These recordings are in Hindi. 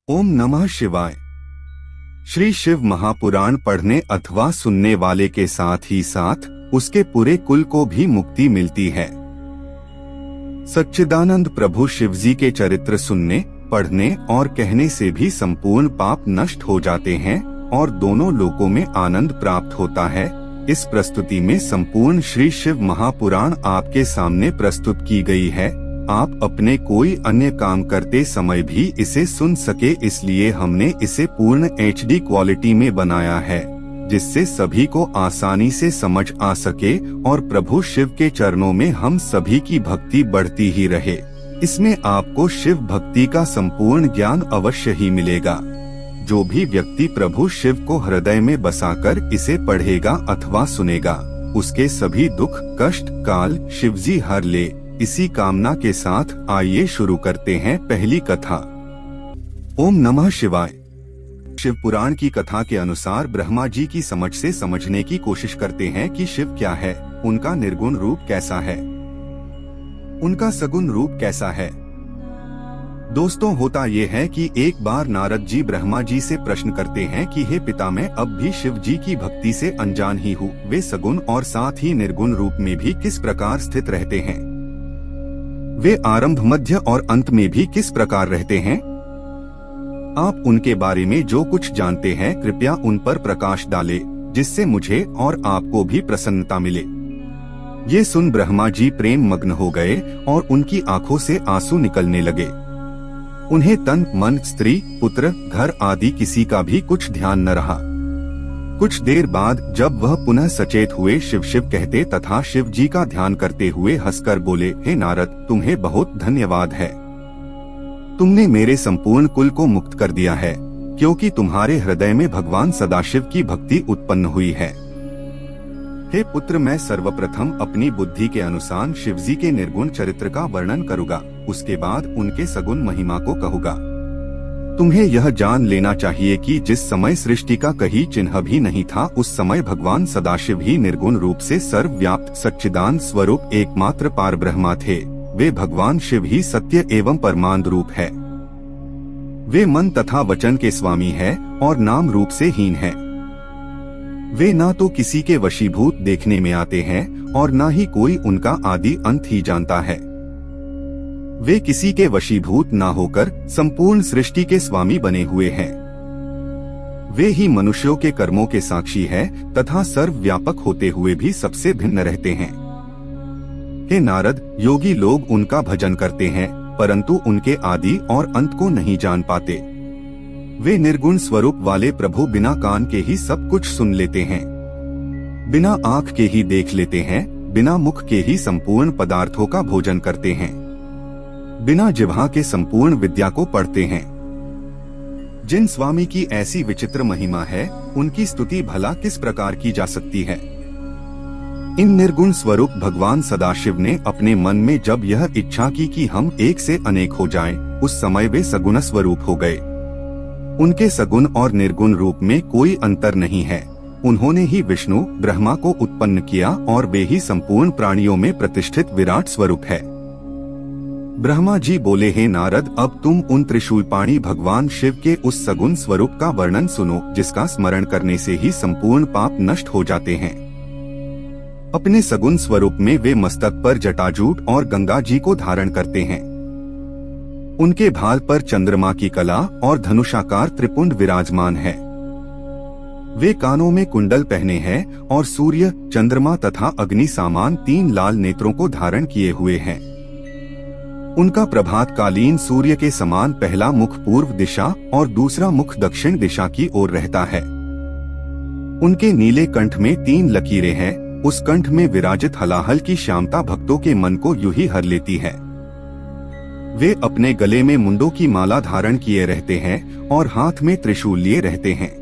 ओम नमः शिवाय। श्री शिव महापुराण पढ़ने अथवा सुनने वाले के साथ ही साथ उसके पूरे कुल को भी मुक्ति मिलती है। सच्चिदानंद प्रभु शिवजी के चरित्र सुनने, पढ़ने और कहने से भी संपूर्ण पाप नष्ट हो जाते हैं और दोनों लोकों में आनंद प्राप्त होता है। इस प्रस्तुति में संपूर्ण श्री शिव महापुराण आपके सामने प्रस्तुत की गई है। आप अपने कोई अन्य काम करते समय भी इसे सुन सके, इसलिए हमने इसे पूर्ण HD क्वालिटी में बनाया है, जिससे सभी को आसानी से समझ आ सके और प्रभु शिव के चरणों में हम सभी की भक्ति बढ़ती ही रहे। इसमें आपको शिव भक्ति का संपूर्ण ज्ञान अवश्य ही मिलेगा। जो भी व्यक्ति प्रभु शिव को हृदय में बसाकर इसे पढ़ेगा अथवा सुनेगा, उसके सभी दुख कष्ट काल शिवजी हर ले। इसी कामना के साथ आइए शुरू करते हैं पहली कथा। ओम नमः शिवाय। शिव पुराण की कथा के अनुसार ब्रह्मा जी की समझ से समझने की कोशिश करते हैं कि शिव क्या है, उनका निर्गुण रूप कैसा है, उनका सगुण रूप कैसा है। दोस्तों, होता ये है कि एक बार नारद जी ब्रह्मा जी से प्रश्न करते हैं कि हे पिता, मैं अब भी शिव जी की भक्ति से अनजान ही हूँ, वे सगुण और साथ ही निर्गुण रूप में भी किस प्रकार स्थित रहते हैं, वे आरंभ मध्य और अंत में भी किस प्रकार रहते हैं। आप उनके बारे में जो कुछ जानते हैं कृपया उन पर प्रकाश डालें, जिससे मुझे और आपको भी प्रसन्नता मिले। ये सुन ब्रह्मा जी प्रेम मग्न हो गए और उनकी आंखों से आंसू निकलने लगे। उन्हें तन मन स्त्री पुत्र घर आदि किसी का भी कुछ ध्यान न रहा। कुछ देर बाद जब वह पुनः सचेत हुए, शिव शिव कहते तथा शिव जी का ध्यान करते हुए हंसकर बोले, हे नारद, तुम्हें बहुत धन्यवाद है। तुमने मेरे संपूर्ण कुल को मुक्त कर दिया है, क्योंकि तुम्हारे हृदय में भगवान सदाशिव की भक्ति उत्पन्न हुई है। हे पुत्र, मैं सर्वप्रथम अपनी बुद्धि के अनुसार शिवजी के निर्गुण चरित्र का वर्णन करूँगा, उसके बाद उनके सगुण महिमा को कहूँगा। तुम्हें यह जान लेना चाहिए कि जिस समय सृष्टि का कहीं चिन्ह भी नहीं था, उस समय भगवान सदाशिव ही निर्गुण रूप से सर्वव्याप्त सच्चिदानंद स्वरूप एकमात्र पार ब्रह्मा थे। वे भगवान शिव ही सत्य एवं परमानंद रूप है। वे मन तथा वचन के स्वामी है और नाम रूप से हीन है। वे ना तो किसी के वशीभूत देखने में आते हैं और ना ही कोई उनका आदि अंत ही जानता है। वे किसी के वशीभूत ना होकर संपूर्ण सृष्टि के स्वामी बने हुए हैं। वे ही मनुष्यों के कर्मों के साक्षी है तथा सर्वव्यापक होते हुए भी सबसे भिन्न रहते हैं। हे नारद, योगी लोग उनका भजन करते हैं, परंतु उनके आदि और अंत को नहीं जान पाते। वे निर्गुण स्वरूप वाले प्रभु बिना कान के ही सब कुछ सुन लेते हैं, बिना आँख के ही देख लेते हैं, बिना मुख के ही संपूर्ण पदार्थों का भोजन करते हैं, बिना जिह्वा के संपूर्ण विद्या को पढ़ते हैं। जिन स्वामी की ऐसी विचित्र महिमा है, उनकी स्तुति भला किस प्रकार की जा सकती है। इन निर्गुण स्वरूप भगवान सदाशिव ने अपने मन में जब यह इच्छा की कि हम एक से अनेक हो जाएं, उस समय वे सगुण स्वरूप हो गए। उनके सगुण और निर्गुण रूप में कोई अंतर नहीं है। उन्होंने ही विष्णु ब्रह्मा को उत्पन्न किया और वे ही संपूर्ण प्राणियों में प्रतिष्ठित विराट स्वरूप है। ब्रह्मा जी बोले, हे नारद, अब तुम उन त्रिशूलपाणी भगवान शिव के उस सगुण स्वरूप का वर्णन सुनो, जिसका स्मरण करने से ही संपूर्ण पाप नष्ट हो जाते हैं। अपने सगुण स्वरूप में वे मस्तक पर जटाजूट और गंगा जी को धारण करते हैं। उनके भाल पर चंद्रमा की कला और धनुषाकार त्रिपुंड विराजमान है। वे कानों में कुंडल पहने हैं और सूर्य, चंद्रमा तथा अग्नि समान 3 लाल नेत्रों को धारण किए हुए हैं। उनका प्रभातकालीन सूर्य के समान पहला मुख पूर्व दिशा और दूसरा मुख दक्षिण दिशा की ओर रहता है। उनके नीले कंठ में 3 लकीरें हैं। उस कंठ में विराजित हलाहल की श्यामता भक्तों के मन को यूं ही हर लेती है। वे अपने गले में मुंडों की माला धारण किए रहते हैं और हाथ में त्रिशूल लिए रहते हैं।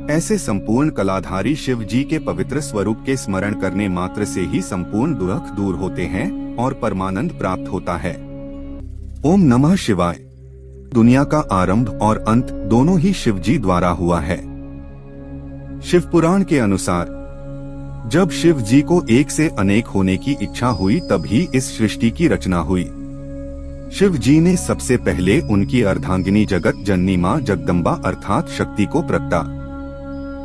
ऐसे संपूर्ण कलाधारी शिव जी के पवित्र स्वरूप के स्मरण करने मात्र से ही संपूर्ण दुख दूर होते हैं और परमानंद प्राप्त होता है। ओम नमः शिवाय। दुनिया का आरंभ और अंत दोनों ही शिव जी द्वारा हुआ है। शिव पुराण के अनुसार जब शिव जी को एक से अनेक होने की इच्छा हुई, तभी इस सृष्टि की रचना हुई। शिव जी ने सबसे पहले उनकी अर्धांगिनी जगत जननी मां जगदम्बा अर्थात शक्ति को प्रगटा।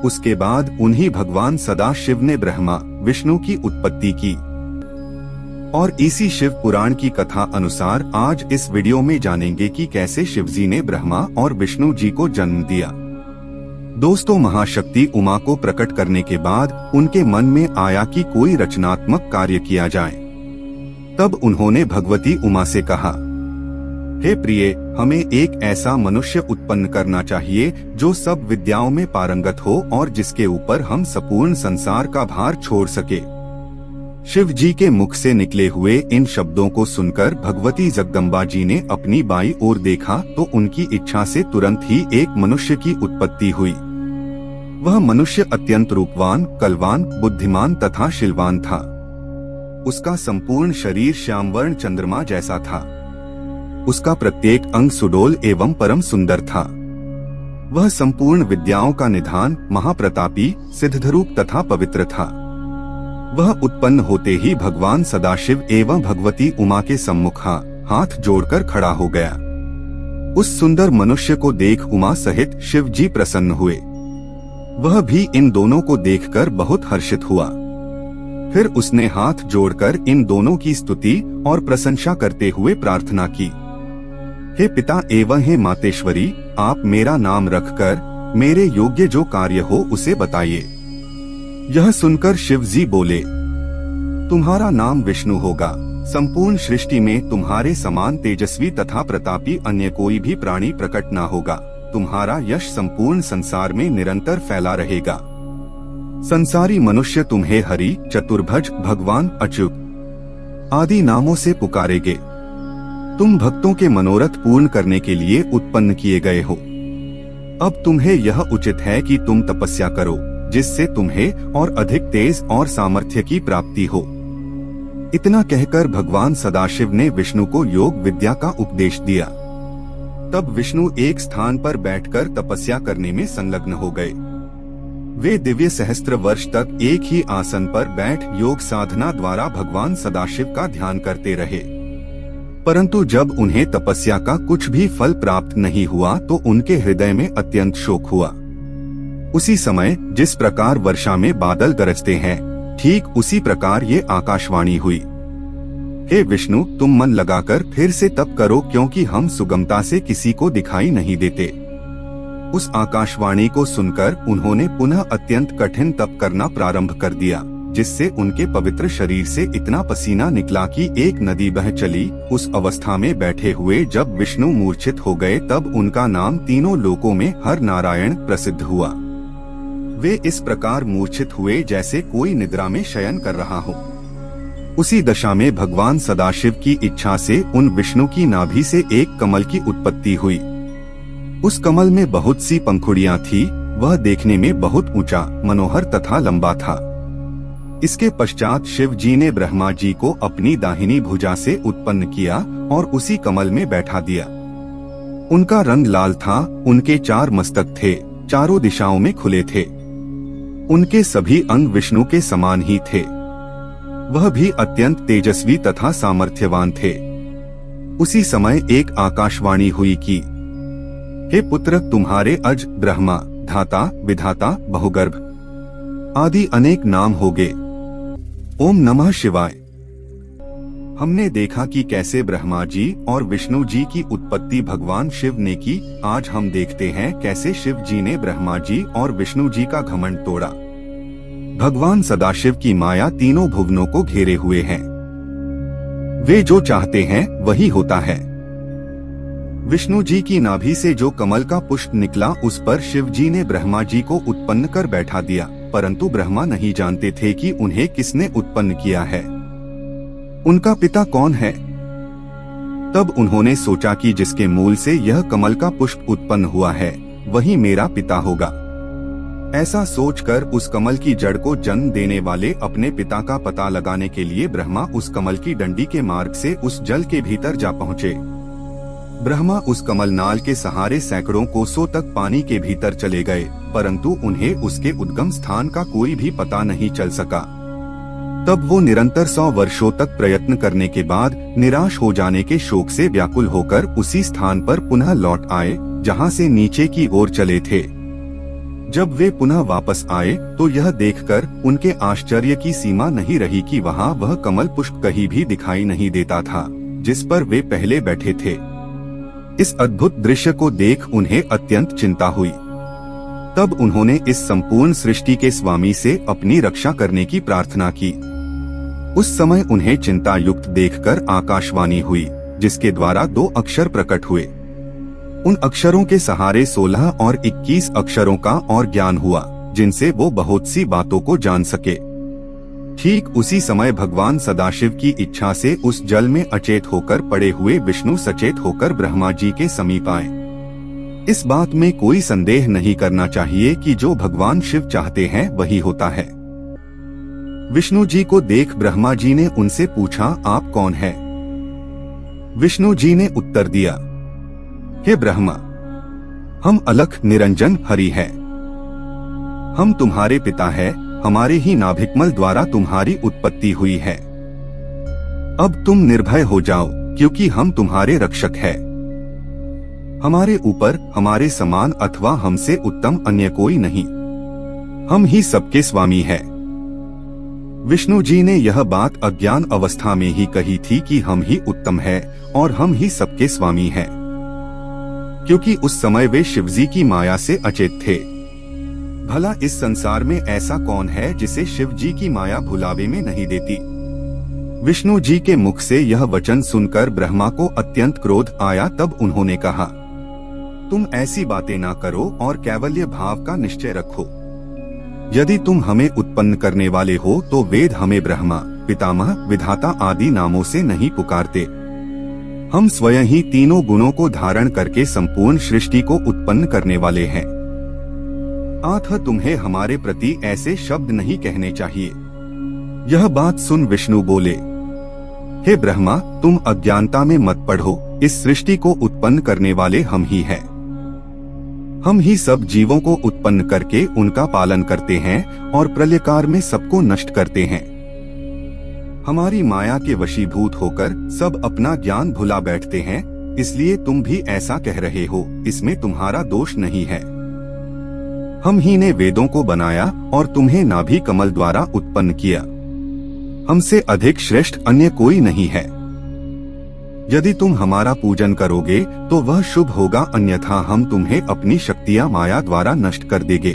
उसके बाद उन्हीं भगवान सदाशिव ने ब्रह्मा विष्णु की उत्पत्ति की। और इसी शिव पुराण की कथा अनुसार आज इस वीडियो में जानेंगे कि कैसे शिव जी ने ब्रह्मा और विष्णु जी को जन्म दिया। दोस्तों, महाशक्ति उमा को प्रकट करने के बाद उनके मन में आया कि कोई रचनात्मक कार्य किया जाए। तब उन्होंने भगवती उमा से कहा, हे प्रिय, हमें एक ऐसा मनुष्य उत्पन्न करना चाहिए जो सब विद्याओं में पारंगत हो और जिसके ऊपर हम संपूर्ण संसार का भार छोड़ सके। शिव जी के मुख से निकले हुए इन शब्दों को सुनकर भगवती जगदम्बा जी ने अपनी बाईं ओर देखा तो उनकी इच्छा से तुरंत ही एक मनुष्य की उत्पत्ति हुई। वह मनुष्य अत्यंत रूपवान, कलवान, बुद्धिमान तथा शीलवान था। उसका संपूर्ण शरीर श्यामवर्ण चंद्रमा जैसा था। उसका प्रत्येक अंग सुडोल एवं परम सुंदर था। वह संपूर्ण विद्याओं का निधान, महाप्रतापी, सिद्धरूप तथा पवित्र था। वह उत्पन्न होते ही भगवान सदाशिव एवं भगवती उमा के सम्मुख हाथ जोड़कर खड़ा हो गया। उस सुंदर मनुष्य को देख उमा सहित शिव जी प्रसन्न हुए। वह भी इन दोनों को देखकर बहुत हर्षित हुआ। फिर उसने हाथ जोड़कर इन दोनों की स्तुति और प्रशंसा करते हुए प्रार्थना की, हे पिता एवं हे मातेश्वरी, आप मेरा नाम रखकर मेरे योग्य जो कार्य हो उसे बताइए। यह सुनकर शिव जी बोले, तुम्हारा नाम विष्णु होगा। संपूर्ण सृष्टि में तुम्हारे समान तेजस्वी तथा प्रतापी अन्य कोई भी प्राणी प्रकट न होगा। तुम्हारा यश संपूर्ण संसार में निरंतर फैला रहेगा। संसारी मनुष्य तुम्हें हरि, चतुर्भुज, भगवान, अच्युत आदि नामों से पुकारेंगे। तुम भक्तों के मनोरथ पूर्ण करने के लिए उत्पन्न किए गए हो। अब तुम्हें यह उचित है कि तुम तपस्या करो, जिससे तुम्हें और अधिक तेज और सामर्थ्य की प्राप्ति हो। इतना कहकर भगवान सदाशिव ने विष्णु को योग विद्या का उपदेश दिया। तब विष्णु एक स्थान पर बैठकर तपस्या करने में संलग्न हो गए। वे दिव्य सहस्त्र वर्ष तक एक ही आसन पर बैठ योग साधना द्वारा भगवान सदाशिव का ध्यान करते रहे। परंतु जब उन्हें तपस्या का कुछ भी फल प्राप्त नहीं हुआ तो उनके हृदय में अत्यंत शोक हुआ। उसी समय जिस प्रकार वर्षा में बादल गरजते हैं, ठीक उसी प्रकार ये आकाशवाणी हुई, हे विष्णु, तुम मन लगाकर फिर से तप करो, क्योंकि हम सुगमता से किसी को दिखाई नहीं देते। उस आकाशवाणी को सुनकर उन्होंने पुनः अत्यंत कठिन तप करना प्रारंभ कर दिया, जिससे उनके पवित्र शरीर से इतना पसीना निकला कि एक नदी बह चली। उस अवस्था में बैठे हुए जब विष्णु मूर्छित हो गए तब उनका नाम तीनों लोकों में हर नारायण प्रसिद्ध हुआ। वे इस प्रकार मूर्छित हुए जैसे कोई निद्रा में शयन कर रहा हो। उसी दशा में भगवान सदाशिव की इच्छा से उन विष्णु की नाभि से एक कमल की उत्पत्ति हुई। उस कमल में बहुत सी पंखुड़ियां थी। वह देखने में बहुत ऊंचा, मनोहर तथा लंबा था। इसके पश्चात शिव जी ने ब्रह्मा जी को अपनी दाहिनी भुजा से उत्पन्न किया और उसी कमल में बैठा दिया। उनका रंग लाल था। उनके 4 मस्तक थे, चारों दिशाओं में खुले थे। उनके सभी अंग विष्णु के समान ही थे। वह भी अत्यंत तेजस्वी तथा सामर्थ्यवान थे। उसी समय एक आकाशवाणी हुई कि, हे पुत्र, तुम्हारे अज, ब्रह्मा, धाता, विधाता, बहुगर्भ आदि अनेक नाम होंगे। ओम नमः शिवाय। हमने देखा कि कैसे ब्रह्मा जी और विष्णु जी की उत्पत्ति भगवान शिव ने की। आज हम देखते हैं कैसे शिव जी ने ब्रह्मा जी और विष्णु जी का घमंड तोड़ा। भगवान सदाशिव की माया तीनों भुवनों को घेरे हुए हैं। वे जो चाहते हैं वही होता है। विष्णु जी की नाभि से जो कमल का पुष्प निकला उस पर शिव जी ने ब्रह्मा जी को उत्पन्न कर बैठा दिया, परंतु ब्रह्मा नहीं जानते थे कि उन्हें किसने उत्पन्न किया है, उनका पिता कौन है। तब उन्होंने सोचा कि जिसके मूल से यह कमल का पुष्प उत्पन्न हुआ है वही मेरा पिता होगा। ऐसा सोचकर उस कमल की जड़ को जन्म देने वाले अपने पिता का पता लगाने के लिए ब्रह्मा उस कमल की डंडी के मार्ग से उस जल के भीतर जा पहुँचे। ब्रह्मा उस कमल नाल के सहारे सैकड़ों कोसों तक पानी के भीतर चले गए, परंतु उन्हें उसके उद्गम स्थान का कोई भी पता नहीं चल सका। तब वो निरंतर 100 वर्षों तक प्रयत्न करने के बाद निराश हो जाने के शोक से व्याकुल होकर उसी स्थान पर पुनः लौट आए जहाँ से नीचे की ओर चले थे। जब वे पुनः वापस आए तो यह देखकर उनके आश्चर्य की सीमा नहीं रही कि वहाँ वह कमल पुष्प कहीं भी दिखाई नहीं देता था जिस पर वे पहले बैठे थे। इस अद्भुत दृश्य को देख उन्हें अत्यंत चिंता हुई। तब उन्होंने इस संपूर्ण सृष्टि के स्वामी से अपनी रक्षा करने की प्रार्थना की। उस समय उन्हें चिंता युक्त देखकर आकाशवाणी हुई जिसके द्वारा 2 अक्षर प्रकट हुए। उन अक्षरों के सहारे 16 और 21 अक्षरों का और ज्ञान हुआ जिनसे वो बहुत सी बातों को जान सके। ठीक उसी समय भगवान सदाशिव की इच्छा से उस जल में अचेत होकर पड़े हुए विष्णु सचेत होकर ब्रह्मा जी के समीप आए। इस बात में कोई संदेह नहीं करना चाहिए कि जो भगवान शिव चाहते हैं वही होता है। विष्णु जी को देख ब्रह्मा जी ने उनसे पूछा, आप कौन हैं? विष्णु जी ने उत्तर दिया, हे ब्रह्मा, हम अलख निरंजन हरि हैं। हम तुम्हारे पिता हैं, हमारे ही नाभिकमल द्वारा तुम्हारी उत्पत्ति हुई है। अब तुम निर्भय हो जाओ क्योंकि हम तुम्हारे रक्षक हैं। हमारे ऊपर हमारे समान अथवा हमसे उत्तम अन्य कोई नहीं। हम ही सबके स्वामी हैं। विष्णु जी ने यह बात अज्ञान अवस्था में ही कही थी कि हम ही उत्तम हैं और हम ही सबके स्वामी हैं, क्योंकि उस समय वे शिवजी की माया से अचेत थे। भला इस संसार में ऐसा कौन है जिसे शिव जी की माया भुलावे में नहीं देती? विष्णु जी के मुख से यह वचन सुनकर ब्रह्मा को अत्यंत क्रोध आया। तब उन्होंने कहा, तुम ऐसी बातें ना करो और कैवल्य भाव का निश्चय रखो। यदि तुम हमें उत्पन्न करने वाले हो तो वेद हमें ब्रह्मा, पितामह, विधाता आदि नामों से नहीं पुकारते। हम स्वयं ही तीनों गुणों को धारण करके संपूर्ण सृष्टि को उत्पन्न करने वाले हैं। अतः तुम्हें हमारे प्रति ऐसे शब्द नहीं कहने चाहिए। यह बात सुन विष्णु बोले, हे ब्रह्मा, तुम अज्ञानता में मत पढ़ो। इस सृष्टि को उत्पन्न करने वाले हम ही हैं। हम ही सब जीवों को उत्पन्न करके उनका पालन करते हैं और प्रलयकाल में सबको नष्ट करते हैं। हमारी माया के वशीभूत होकर सब अपना ज्ञान भुला बैठते हैं, इसलिए तुम भी ऐसा कह रहे हो। इसमें तुम्हारा दोष नहीं है। हम ही ने वेदों को बनाया और तुम्हें नाभि कमल द्वारा उत्पन्न किया। हमसे अधिक श्रेष्ठ अन्य कोई नहीं है। यदि तुम हमारा पूजन करोगे तो वह शुभ होगा, अन्यथा हम तुम्हें अपनी शक्तियां माया द्वारा नष्ट कर देंगे।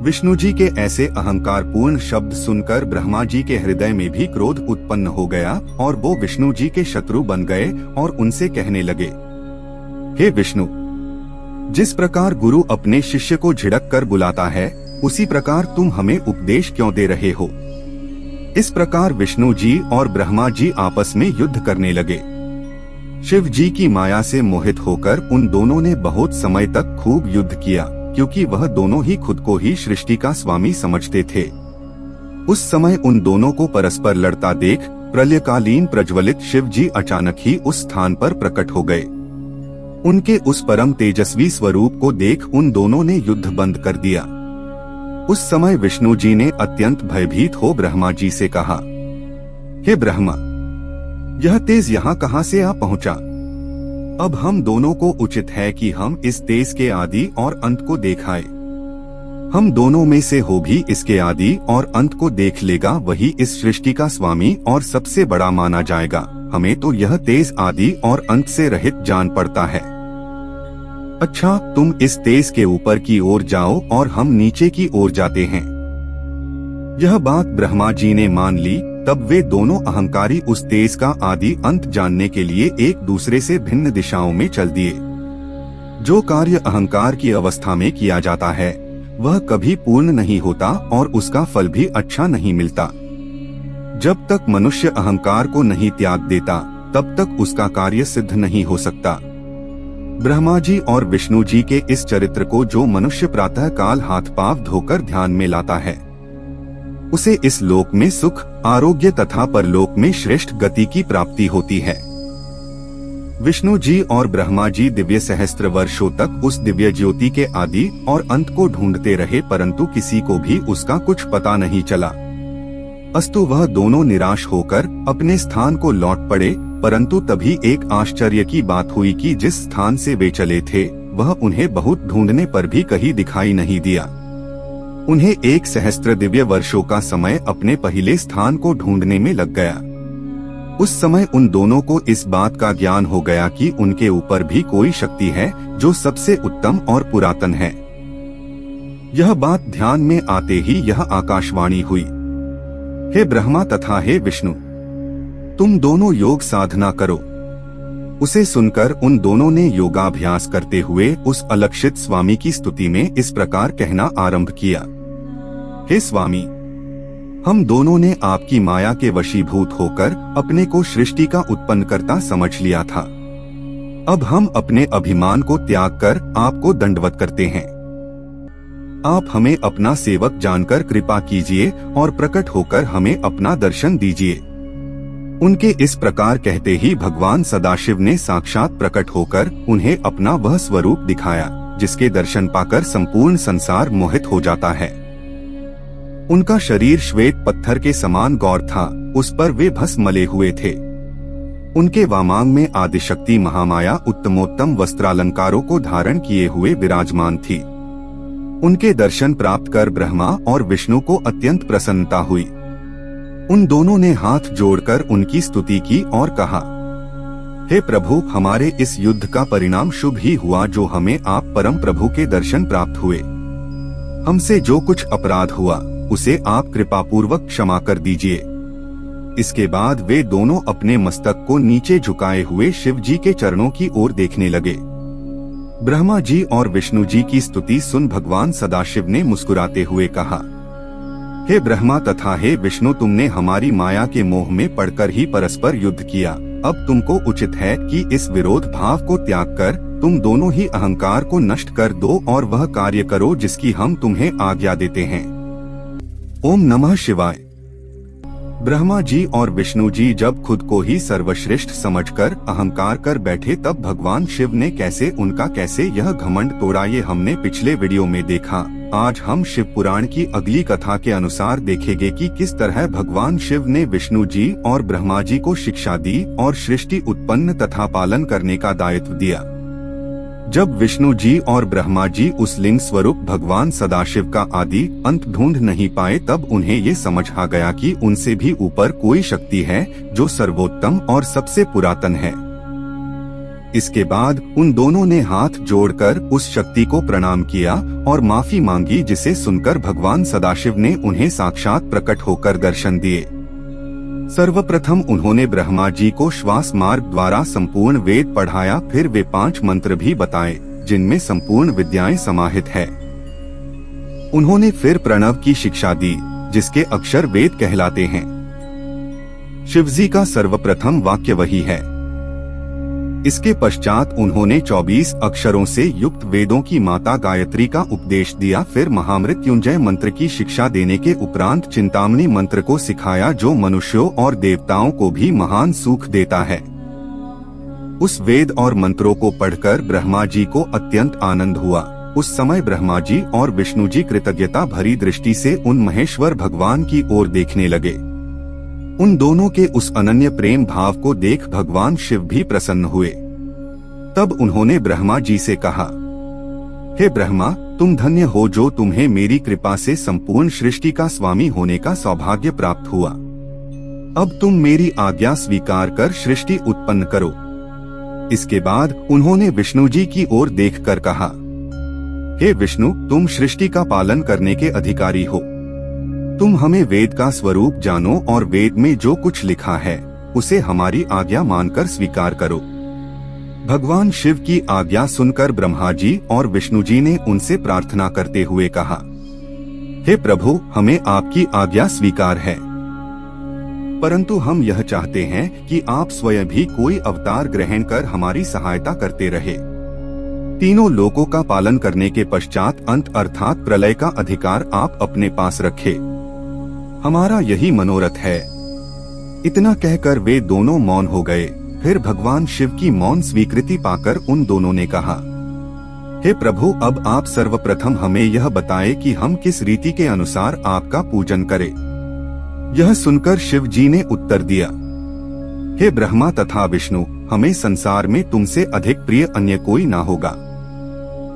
विष्णु जी के ऐसे अहंकार पूर्ण शब्द सुनकर ब्रह्मा जी के हृदय में भी क्रोध उत्पन्न हो गया और वो विष्णु जी के शत्रु बन गए और उनसे कहने लगे, हे विष्णु, जिस प्रकार गुरु अपने शिष्य को झिड़क कर बुलाता है, उसी प्रकार तुम हमें उपदेश क्यों दे रहे हो? इस प्रकार विष्णु जी और ब्रह्मा जी आपस में युद्ध करने लगे। शिव जी की माया से मोहित होकर उन दोनों ने बहुत समय तक खूब युद्ध किया, क्योंकि वह दोनों ही खुद को ही सृष्टि का स्वामी समझते थे। उस समय उन दोनों को परस्पर लड़ता देख प्रलयकालीन प्रज्वलित शिव जी अचानक ही उस स्थान पर प्रकट हो गए। उनके उस परम तेजस्वी स्वरूप को देख उन दोनों ने युद्ध बंद कर दिया। उस समय विष्णु जी ने अत्यंत भयभीत हो ब्रह्मा जी से कहा, हे ब्रह्मा, यह तेज यहाँ कहाँ से आ पहुँचा? अब हम दोनों को उचित है कि हम इस तेज के आदि और अंत को देखाए। हम दोनों में से हो भी इसके आदि और अंत को देख लेगा, वही इस सृष्टि का स्वामी और सबसे बड़ा माना जाएगा। हमें तो यह तेज आदि और अंत से रहित जान पड़ता है। अच्छा, तुम इस तेज के ऊपर की ओर जाओ और हम नीचे की ओर जाते हैं। यह बात ब्रह्मा जी ने मान ली। तब वे दोनों अहंकारी उस तेज का आदि अंत जानने के लिए एक दूसरे से भिन्न दिशाओं में चल दिए। जो कार्य अहंकार की अवस्था में किया जाता है वह कभी पूर्ण नहीं होता और उसका फल भी अच्छा नहीं मिलता। जब तक मनुष्य अहंकार को नहीं त्याग देता तब तक उसका कार्य सिद्ध नहीं हो सकता। ब्रह्मा जी और विष्णु जी के इस चरित्र को जो मनुष्य प्रातः काल हाथ पांव धोकर ध्यान में लाता है, उसे इस लोक में सुख, आरोग्य तथा परलोक में श्रेष्ठ गति की प्राप्ति होती है। विष्णु जी और ब्रह्मा जी दिव्य सहस्त्र वर्षों तक उस दिव्य ज्योति के आदि और अंत को ढूंढते रहे, परंतु किसी को भी उसका कुछ पता नहीं चला। अस्तु वह दोनों निराश होकर अपने स्थान को लौट पड़े, परंतु तभी एक आश्चर्य की बात हुई कि जिस स्थान से वे चले थे वह उन्हें बहुत ढूंढने पर भी कहीं दिखाई नहीं दिया। उन्हें 1 सहस्त्र दिव्य वर्षों का समय अपने पहले स्थान को ढूंढने में लग गया। उस समय उन दोनों को इस बात का ज्ञान हो गया कि उनके ऊपर भी कोई शक्ति है जो सबसे उत्तम और पुरातन है। यह बात ध्यान में आते ही यह आकाशवाणी हुई, हे ब्रह्मा तथा हे विष्णु, तुम दोनों योग साधना करो। उसे सुनकर उन दोनों ने योगाभ्यास करते हुए उस अलक्षित स्वामी की स्तुति में इस प्रकार कहना आरंभ किया, हे स्वामी, हम दोनों ने आपकी माया के वशीभूत होकर अपने को सृष्टि का उत्पन्नकर्ता समझ लिया था। अब हम अपने अभिमान को त्याग कर आपको दंडवत करते हैं। आप हमें अपना सेवक जानकर कृपा कीजिए और प्रकट होकर हमें अपना दर्शन दीजिए। उनके इस प्रकार कहते ही भगवान सदाशिव ने साक्षात प्रकट होकर उन्हें अपना वह स्वरूप दिखाया जिसके दर्शन पाकर संपूर्ण संसार मोहित हो जाता है। उनका शरीर श्वेत पत्थर के समान गौर था, उस पर वे भस्म मले हुए थे। उनके वामांग में आदिशक्ति महामाया उत्तमोत्तम वस्त्रालंकारों को धारण किए हुए विराजमान थी। उनके दर्शन प्राप्त कर ब्रह्मा और विष्णु को अत्यंत प्रसन्नता हुई। उन दोनों ने हाथ जोड़कर उनकी स्तुति की और कहा, हे प्रभु, हमारे इस युद्ध का परिणाम शुभ ही हुआ जो हमें आप परम प्रभु के दर्शन प्राप्त हुए। हमसे जो कुछ अपराध हुआ उसे आप कृपापूर्वक क्षमा कर दीजिए। इसके बाद वे दोनों अपने मस्तक को नीचे झुकाए हुए शिव जी के चरणों की ओर देखने लगे। ब्रह्मा जी और विष्णु जी की स्तुति सुन भगवान सदाशिव ने मुस्कुराते हुए कहा, हे ब्रह्मा तथा हे विष्णु, तुमने हमारी माया के मोह में पड़कर ही परस्पर युद्ध किया। अब तुमको उचित है कि इस विरोध भाव को त्याग कर तुम दोनों ही अहंकार को नष्ट कर दो और वह कार्य करो जिसकी हम तुम्हें आज्ञा देते हैं। ओम नमः शिवाय। ब्रह्मा जी और विष्णु जी जब खुद को ही सर्वश्रेष्ठ समझकर अहंकार कर बैठे तब भगवान शिव ने कैसे यह घमंड तोड़ा, ये हमने पिछले वीडियो में देखा। आज हम शिव पुराण की अगली कथा के अनुसार देखेंगे कि किस तरह भगवान शिव ने विष्णु जी और ब्रह्मा जी को शिक्षा दी और सृष्टि उत्पन्न तथा पालन करने का दायित्व दिया। जब विष्णु जी और ब्रह्मा जी उस लिंग स्वरूप भगवान सदाशिव का आदि अंत ढूंढ नहीं पाए तब उन्हें ये समझ आ गया कि उनसे भी ऊपर कोई शक्ति है जो सर्वोत्तम और सबसे पुरातन है। इसके बाद उन दोनों ने हाथ जोड़कर उस शक्ति को प्रणाम किया और माफी मांगी, जिसे सुनकर भगवान सदाशिव ने उन्हें साक्षात प्रकट होकर दर्शन दिए। सर्वप्रथम उन्होंने ब्रह्मा जी को श्वास मार्ग द्वारा संपूर्ण वेद पढ़ाया, फिर वे 5 मंत्र भी बताए जिनमें संपूर्ण विद्याएं समाहित है। उन्होंने फिर प्रणव की शिक्षा दी जिसके अक्षर वेद कहलाते हैं। शिवजी का सर्वप्रथम वाक्य वही है। इसके पश्चात उन्होंने 24 अक्षरों से युक्त वेदों की माता गायत्री का उपदेश दिया। फिर महामृत्युंजय मंत्र की शिक्षा देने के उपरांत चिंतामणि मंत्र को सिखाया जो मनुष्यों और देवताओं को भी महान सुख देता है। उस वेद और मंत्रों को पढ़कर ब्रह्मा जी को अत्यंत आनंद हुआ। उस समय ब्रह्मा जी और विष्णु जी कृतज्ञता भरी दृष्टि से उन महेश्वर भगवान की ओर देखने लगे। उन दोनों के उस अनन्य प्रेम भाव को देख भगवान शिव भी प्रसन्न हुए। तब उन्होंने ब्रह्मा जी से कहा, हे ब्रह्मा, तुम धन्य हो जो तुम्हें मेरी कृपा से संपूर्ण सृष्टि का स्वामी होने का सौभाग्य प्राप्त हुआ। अब तुम मेरी आज्ञा स्वीकार कर सृष्टि उत्पन्न करो। इसके बाद उन्होंने विष्णु जी की ओर देखकर कहा, हे विष्णु, तुम सृष्टि का पालन करने के अधिकारी हो। तुम हमें वेद का स्वरूप जानो और वेद में जो कुछ लिखा है उसे हमारी आज्ञा मानकर स्वीकार करो। भगवान शिव की आज्ञा सुनकर ब्रह्मा जी और विष्णु जी ने उनसे प्रार्थना करते हुए कहा, हे प्रभु, हमें आपकी आज्ञा स्वीकार है, परंतु हम यह चाहते हैं कि आप स्वयं भी कोई अवतार ग्रहण कर हमारी सहायता करते रहे। तीनों लोकों का पालन करने के पश्चात अंत अर्थात प्रलय का अधिकार आप अपने पास रखे। हमारा यही मनोरथ है। इतना कहकर वे दोनों मौन हो गए। फिर भगवान शिव की मौन स्वीकृति पाकर उन दोनों ने कहा, हे प्रभु, अब आप सर्वप्रथम हमें यह बताएं कि हम किस रीति के अनुसार आपका पूजन करें। यह सुनकर शिव जी ने उत्तर दिया, हे ब्रह्मा तथा विष्णु, हमें संसार में तुमसे अधिक प्रिय अन्य कोई ना होगा।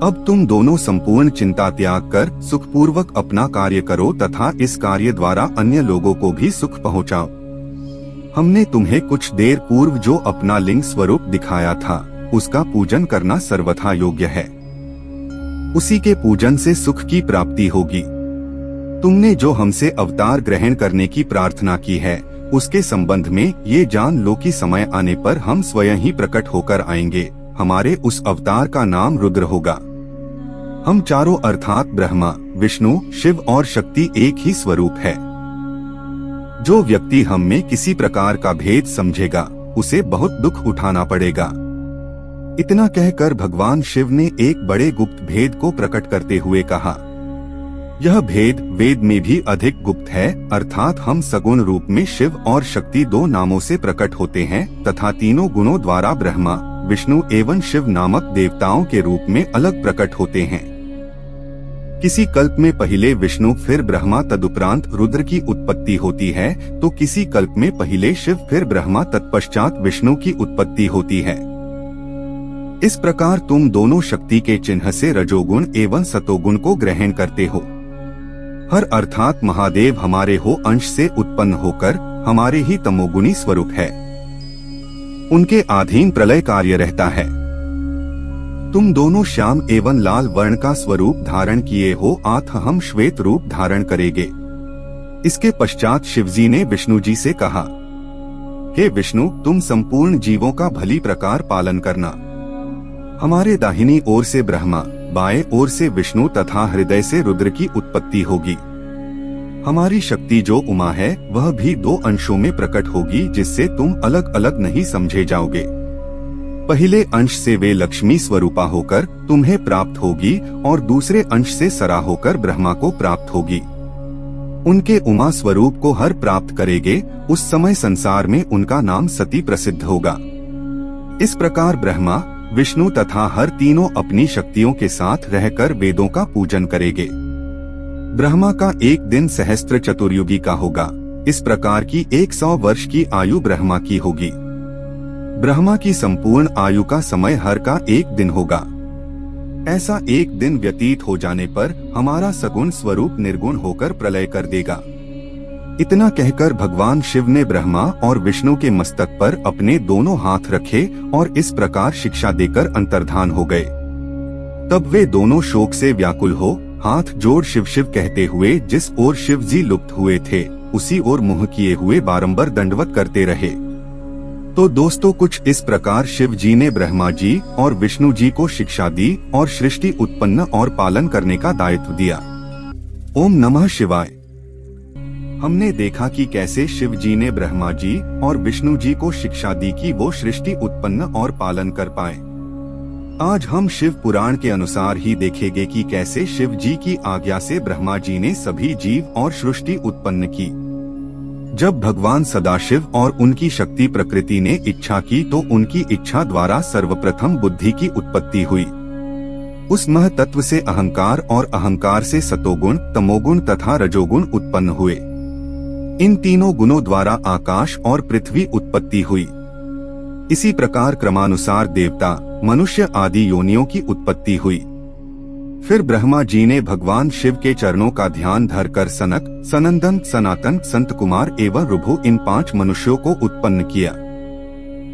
अब तुम दोनों संपूर्ण चिंता त्याग कर सुखपूर्वक अपना कार्य करो तथा इस कार्य द्वारा अन्य लोगों को भी सुख पहुंचाओ। हमने तुम्हें कुछ देर पूर्व जो अपना लिंग स्वरूप दिखाया था, उसका पूजन करना सर्वथा योग्य है। उसी के पूजन से सुख की प्राप्ति होगी। तुमने जो हमसे अवतार ग्रहण करने की प्रार्थना की है, उसके संबंध में ये जान लो कि समय आने पर हम स्वयं ही प्रकट होकर आएंगे। हमारे उस अवतार का नाम रुद्र होगा। हम चारों अर्थात ब्रह्मा, विष्णु, शिव और शक्ति एक ही स्वरूप है। जो व्यक्ति हम में किसी प्रकार का भेद समझेगा, उसे बहुत दुख उठाना पड़ेगा। इतना कहकर भगवान शिव ने एक बड़े गुप्त भेद को प्रकट करते हुए कहा, यह भेद वेद में भी अधिक गुप्त है, अर्थात हम सगुण रूप में शिव और शक्ति दो नामों से प्रकट होते हैं तथा तीनों गुणों द्वारा ब्रह्मा, विष्णु एवं शिव नामक देवताओं के रूप में अलग प्रकट होते हैं। किसी कल्प में पहले विष्णु फिर ब्रह्मा तदुपरांत रुद्र की उत्पत्ति होती है, तो किसी कल्प में पहले शिव फिर ब्रह्मा तत्पश्चात विष्णु की उत्पत्ति होती है। इस प्रकार तुम दोनों शक्ति के चिन्ह से रजोगुण एवं सतोगुण को ग्रहण करते हो। हर अर्थात महादेव हमारे हो अंश से उत्पन्न होकर हमारे ही तमोगुणी स्वरूप है। उनके अधीन प्रलय कार्य रहता है। तुम दोनों श्याम एवं लाल वर्ण का स्वरूप धारण किए हो, अथ हम श्वेत रूप धारण करेंगे। इसके पश्चात शिवजी ने विष्णु जी से कहा, हे विष्णु, तुम संपूर्ण जीवों का भली प्रकार पालन करना। हमारे दाहिनी ओर से ब्रह्मा, बाएं ओर से विष्णु तथा हृदय से रुद्र की उत्पत्ति होगी। हमारी शक्ति जो उमा है, वह भी दो अंशों में प्रकट होगी, जिससे तुम अलग अलग नहीं समझे जाओगे। पहले अंश से वे लक्ष्मी स्वरूपा होकर तुम्हें प्राप्त होगी और दूसरे अंश से सरा होकर ब्रह्मा को प्राप्त होगी। उनके उमा स्वरूप को हर प्राप्त करेंगे, उस समय संसार में उनका नाम सती प्रसिद्ध होगा। इस प्रकार ब्रह्मा, विष्णु तथा हर तीनों अपनी शक्तियों के साथ रहकर वेदों का पूजन करेंगे। ब्रह्मा का एक दिन सहस्त्र चतुर्युगी का होगा। इस प्रकार की 100 वर्ष की आयु ब्रह्मा की होगी। ब्रह्मा की संपूर्ण आयु का समय हर का एक दिन होगा। ऐसा एक दिन व्यतीत हो जाने पर हमारा सगुण स्वरूप निर्गुण होकर प्रलय कर देगा। इतना कहकर भगवान शिव ने ब्रह्मा और विष्णु के मस्तक पर अपने दोनों हाथ रखे और इस प्रकार शिक्षा देकर अंतर्धान हो गए। तब वे दोनों शोक से व्याकुल हो हाथ जोड़ शिव शिव कहते हुए जिस ओर शिव जी लुप्त हुए थे, उसी ओर मुंह किए हुए बारंबार दंडवत करते रहे। तो दोस्तों, कुछ इस प्रकार शिव जी ने ब्रह्मा जी और विष्णु जी को शिक्षा दी और सृष्टि उत्पन्न और पालन करने का दायित्व दिया। ओम नमः शिवाय। हमने देखा कि कैसे शिव जी ने ब्रह्मा जी और विष्णु जी को शिक्षा दी कि वो सृष्टि उत्पन्न और पालन कर पाए। आज हम शिव पुराण के अनुसार ही देखेंगे कि कैसे शिव जी की आज्ञा से ब्रह्मा जी ने सभी जीव और सृष्टि उत्पन्न की। जब भगवान सदाशिव और उनकी शक्ति प्रकृति ने इच्छा की, तो उनकी इच्छा द्वारा सर्वप्रथम बुद्धि की उत्पत्ति हुई। उस मह तत्व से अहंकार और अहंकार से सतोगुण, तमोगुण तथा रजोगुण उत्पन्न हुए। इन तीनों गुणों द्वारा आकाश और पृथ्वी उत्पत्ति हुई। इसी प्रकार क्रमानुसार देवता, मनुष्य आदि योनियों की उत्पत्ति हुई। फिर ब्रह्मा जी ने भगवान शिव के चरणों का ध्यान धरकर सनक, सनंदन, सनातन, संत कुमार एवं रुभु इन 5 मनुष्यों को उत्पन्न किया।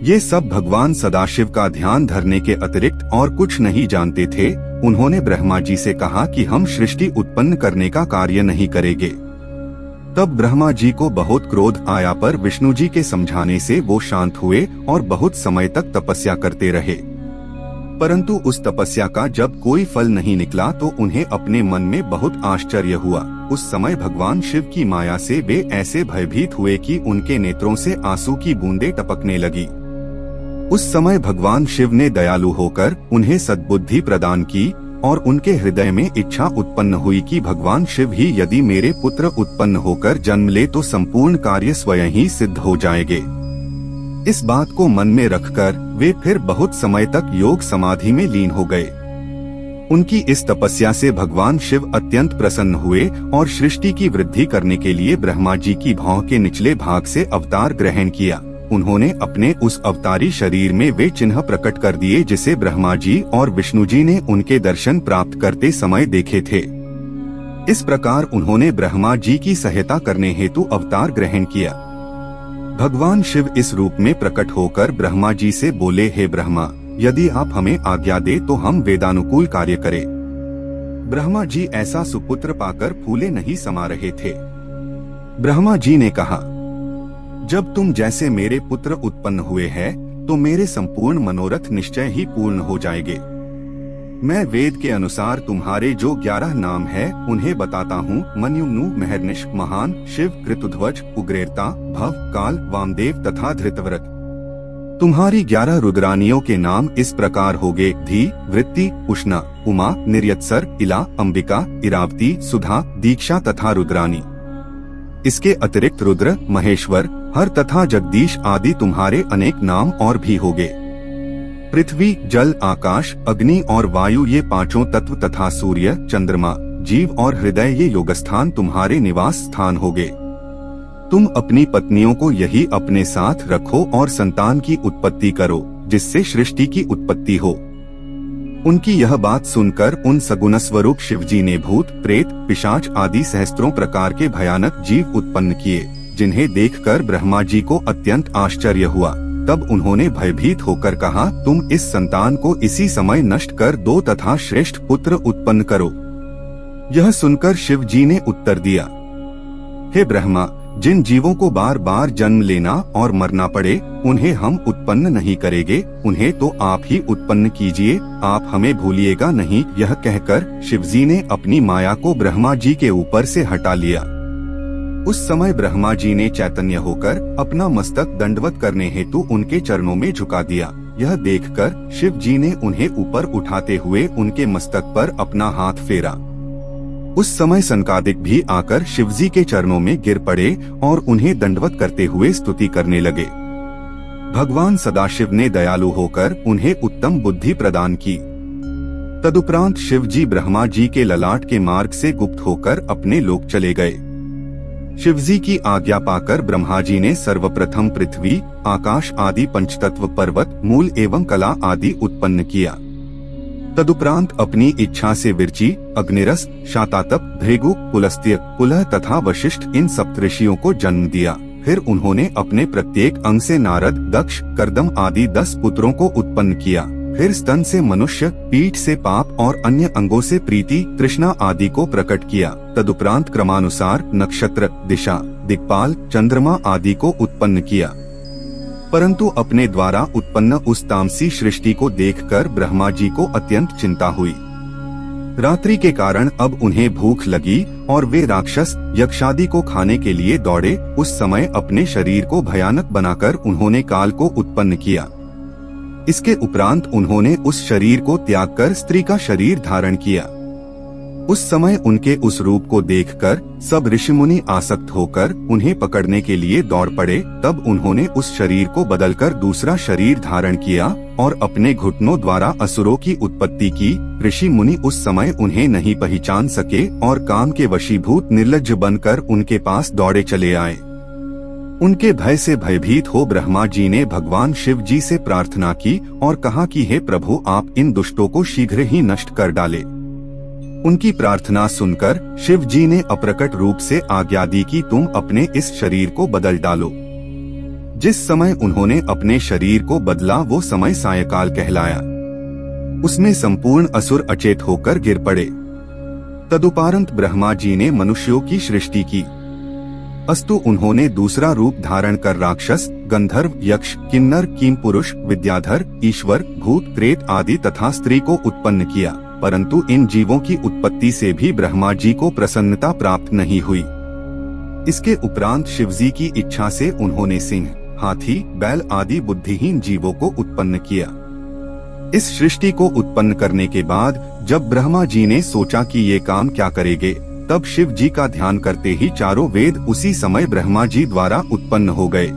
ये सब भगवान सदाशिव का ध्यान धरने के अतिरिक्त और कुछ नहीं जानते थे। उन्होंने ब्रह्मा जी से कहा कि हम सृष्टि उत्पन्न करने का कार्य नहीं करेंगे। तब ब्रह्मा जी को बहुत क्रोध आया, पर विष्णु जी के समझाने से वो शांत हुए और बहुत समय तक तपस्या करते रहे। परंतु उस तपस्या का जब कोई फल नहीं निकला तो उन्हें अपने मन में बहुत आश्चर्य हुआ। उस समय भगवान शिव की माया से वे ऐसे भयभीत हुए कि उनके नेत्रों से आंसू की बूंदें टपकने लगी। उस समय भगवान शिव ने दयालु होकर उन्हें सद्बुद्धि प्रदान की और उनके हृदय में इच्छा उत्पन्न हुई कि भगवान शिव ही यदि मेरे पुत्र उत्पन्न होकर जन्म ले तो संपूर्ण कार्य स्वयं ही सिद्ध हो जाएंगे। इस बात को मन में रखकर वे फिर बहुत समय तक योग समाधि में लीन हो गए। उनकी इस तपस्या से भगवान शिव अत्यंत प्रसन्न हुए और सृष्टि की वृद्धि करने के लिए ब्रह्मा जी की भौं के निचले भाग से अवतार ग्रहण किया। उन्होंने अपने उस अवतारी शरीर में वे चिन्ह प्रकट कर दिए जिसे ब्रह्मा जी और विष्णु जी ने उनके दर्शन प्राप्त करते समय देखे थे। इस प्रकार उन्होंने ब्रह्मा जी की सहायता करने हेतु अवतार ग्रहण किया। भगवान शिव इस रूप में प्रकट होकर ब्रह्मा जी से बोले, हे ब्रह्मा, यदि आप हमें आज्ञा दे तो हम वेदानुकूल कार्य करें। ब्रह्मा जी ऐसा सुपुत्र पाकर फूले नहीं समा रहे थे। ब्रह्मा जी ने कहा, जब तुम जैसे मेरे पुत्र उत्पन्न हुए हैं तो मेरे संपूर्ण मनोरथ निश्चय ही पूर्ण हो जाएंगे। मैं वेद के अनुसार तुम्हारे जो 11 नाम है उन्हें बताता हूँ। मन्युम्नु, महर्निश, महान, शिव, कृतुध्वज, उग्रेरता, भव, काल, वामदेव तथा धृतव्रत। तुम्हारी 11 रुद्रानियों के नाम इस प्रकार होंगे: धी, वृत्ति, उष्णा, उमा, निर्यत्सर, इला, अंबिका, इरावती, सुधा, दीक्षा तथा रुद्रानी। इसके अतिरिक्त रुद्र, महेश्वर, हर तथा जगदीश आदि तुम्हारे अनेक नाम और भी होंगे। पृथ्वी, जल, आकाश, अग्नि और वायु ये पांचों तत्व तथा सूर्य, चंद्रमा, जीव और हृदय ये योगस्थान तुम्हारे निवास स्थान होंगे। तुम अपनी पत्नियों को यही अपने साथ रखो और संतान की उत्पत्ति करो जिससे सृष्टि की उत्पत्ति हो। उनकी यह बात सुनकर उन सगुण स्वरूप शिवजी ने भूत, प्रेत, पिशाच आदि सहस्त्रों प्रकार के भयानक जीव उत्पन्न किए, जिन्हें देखकर ब्रह्मा जी को अत्यंत आश्चर्य हुआ। तब उन्होंने भयभीत होकर कहा, तुम इस संतान को इसी समय नष्ट कर दो तथा श्रेष्ठ पुत्र उत्पन्न करो। यह सुनकर शिव जी ने उत्तर दिया, हे ब्रह्मा, जिन जीवों को बार बार जन्म लेना और मरना पड़े उन्हें हम उत्पन्न नहीं करेंगे, उन्हें तो आप ही उत्पन्न कीजिए, आप हमें भूलिएगा नहीं। यह कहकर शिवजी ने अपनी माया को ब्रह्मा जी के ऊपर से हटा लिया। उस समय ब्रह्मा जी ने चैतन्य होकर अपना मस्तक दंडवत करने हेतु उनके चरणों में झुका दिया। यह देखकर शिव जी ने उन्हें ऊपर उठाते हुए उनके मस्तक पर अपना हाथ फेरा। उस समय सनकादिक भी आकर शिवजी के चरणों में गिर पड़े और उन्हें दंडवत करते हुए स्तुति करने लगे। भगवान सदाशिव ने दयालु होकर उन्हें उत्तम बुद्धि प्रदान की। तदुपरांत शिवजी ब्रह्मा जी के ललाट के मार्ग से गुप्त होकर अपने लोक चले गए। शिवजी की आज्ञा पाकर ब्रह्मा जी ने सर्वप्रथम पृथ्वी, आकाश आदि पंचतत्व, पर्वत, मूल एवं कला आदि उत्पन्न किया। तदुपरांत अपनी इच्छा से विरची, अग्निरस, शातातप, भृगु, पुलस्त्य, पुलह तथा वशिष्ठ इन सप्तऋषियों को जन्म दिया। फिर उन्होंने अपने प्रत्येक अंग से नारद, दक्ष, कर्दम आदि 10 पुत्रों को उत्पन्न किया। फिर स्तन से मनुष्य, पीठ से पाप और अन्य अंगों से प्रीति, तृष्णा आदि को प्रकट किया। तदुपरांत क्रमानुसार नक्षत्र, दिशा, दिक्पाल, चंद्रमा आदि को उत्पन्न किया। परंतु अपने द्वारा उत्पन्न उस तामसी सृष्टि को देखकर ब्रह्मा जी को अत्यंत चिंता हुई। रात्रि के कारण अब उन्हें भूख लगी और वे राक्षस यक्षादि को खाने के लिए दौड़े। उस समय अपने शरीर को भयानक बनाकर उन्होंने काल को उत्पन्न किया। इसके उपरांत उन्होंने उस शरीर को त्याग कर स्त्री का शरीर धारण किया। उस समय उनके उस रूप को देखकर सब ऋषिमुनि आसक्त होकर उन्हें पकड़ने के लिए दौड़ पड़े। तब उन्होंने उस शरीर को बदलकर दूसरा शरीर धारण किया और अपने घुटनों द्वारा असुरों की उत्पत्ति की। ऋषि मुनि उस समय उन्हें नहीं पहचान सके और काम के वशीभूत निर्लज्ज बनकर उनके पास दौड़े चले आए। उनके भय से भयभीत हो ब्रह्मा जी ने भगवान शिव जी से प्रार्थना की और कहा कि हे प्रभु, आप इन दुष्टों को शीघ्र ही नष्ट कर डाले। उनकी प्रार्थना सुनकर शिव जी ने अप्रकट रूप से आज्ञा दी कि तुम अपने इस शरीर को बदल डालो। जिस समय उन्होंने अपने शरीर को बदला वो समय सायकाल कहलाया। उसमें संपूर्ण असुर अचेत होकर गिर पड़े। तदुपरांत ब्रह्मा जी ने मनुष्यों की सृष्टि की। अस्तु उन्होंने दूसरा रूप धारण कर राक्षस, गंधर्व, यक्ष, किन्नर, कीमपुरुष, विद्याधर, ईश्वर, भूत, प्रेत आदि तथा स्त्री को उत्पन्न किया। परंतु इन जीवों की उत्पत्ति से भी ब्रह्मा जी को प्रसन्नता प्राप्त नहीं हुई। इसके उपरांत शिवजी की इच्छा से उन्होंने सिंह, हाथी, बैल आदि बुद्धिहीन जीवों को उत्पन्न किया। इस सृष्टि को उत्पन्न करने के बाद जब ब्रह्मा जी ने सोचा कि ये काम क्या करेंगे, तब शिव जी का ध्यान करते ही चारों वेद उसी समय ब्रह्मा जी द्वारा उत्पन्न हो गए।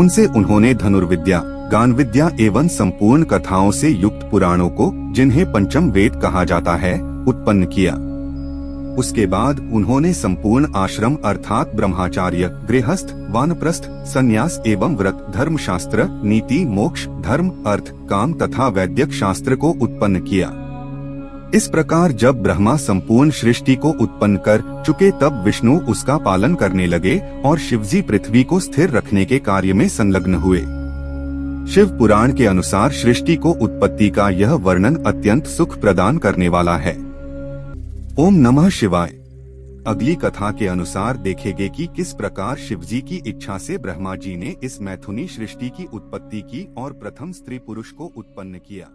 उनसे उन्होंने धनुर्विद्या, ज्ञान विद्या एवं संपूर्ण कथाओं से युक्त पुराणों को, जिन्हें पंचम वेद कहा जाता है, उत्पन्न किया। उसके बाद उन्होंने संपूर्ण आश्रम अर्थात ब्रह्मचार्य, गृहस्थ, वानप्रस्थ, संन्यास एवं व्रत, धर्म शास्त्र, नीति, मोक्ष, धर्म, अर्थ, काम तथा वैदिक शास्त्र को उत्पन्न किया। इस प्रकार जब ब्रह्मा संपूर्ण सृष्टि को उत्पन्न कर चुके तब विष्णु उसका पालन करने लगे और शिवजी पृथ्वी को स्थिर रखने के कार्य में संलग्न हुए। शिव पुराण के अनुसार सृष्टि को उत्पत्ति का यह वर्णन अत्यंत सुख प्रदान करने वाला है। ओम नमः शिवाय। अगली कथा के अनुसार देखेंगे कि किस प्रकार शिवजी की इच्छा से ब्रह्मा जी ने इस मैथुनी सृष्टि की उत्पत्ति की और प्रथम स्त्री पुरुष को उत्पन्न किया।